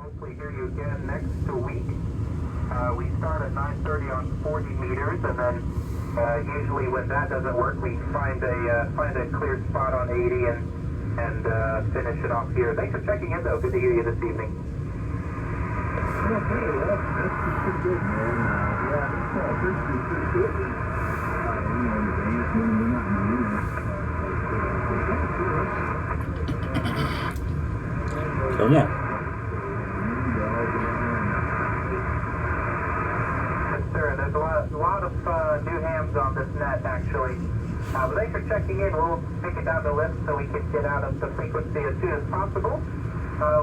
hopefully hear you again next week. We start at 9:30 on 40 meters, and then usually when that doesn't work, we find a clear spot on 80 and finish it off here. Thanks for checking in, though. Good to hear you this evening. Okay, well, that's pretty good, man. Yeah, this is pretty good. Come on. Yes, sir. There's a lot of new hams on this net, actually. But thanks for checking in. We'll take it down the list so we can get out of the frequency as soon as possible.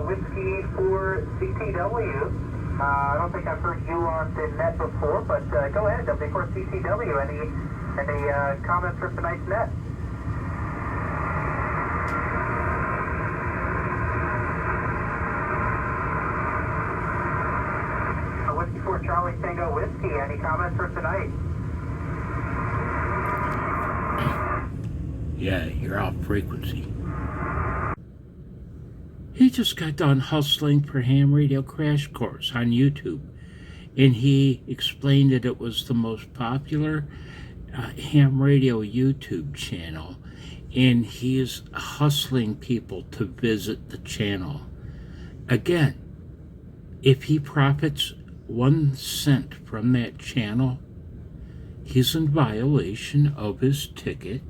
Whiskey for CTW. I don't think I've heard UNUNs in net before, but go ahead. Before CTW, any comments for tonight's net? Whiskey for Charlie Tango Whiskey. Any comments for tonight? Yeah, you're off frequency. He just got done hustling for ham radio crash course on YouTube, and he explained that it was the most popular ham radio YouTube channel, and he is hustling people to visit the channel. Again, if he profits 1 cent from that channel, he's in violation of his ticket.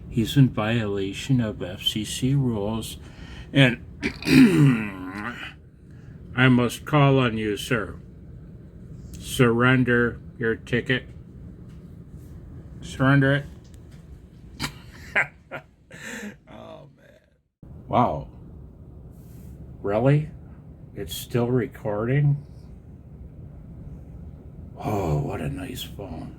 He's in violation of FCC rules, and I must call on you, sir. Surrender your ticket. Surrender it. Oh, man. Wow. Really? It's still recording? Oh, what a nice phone.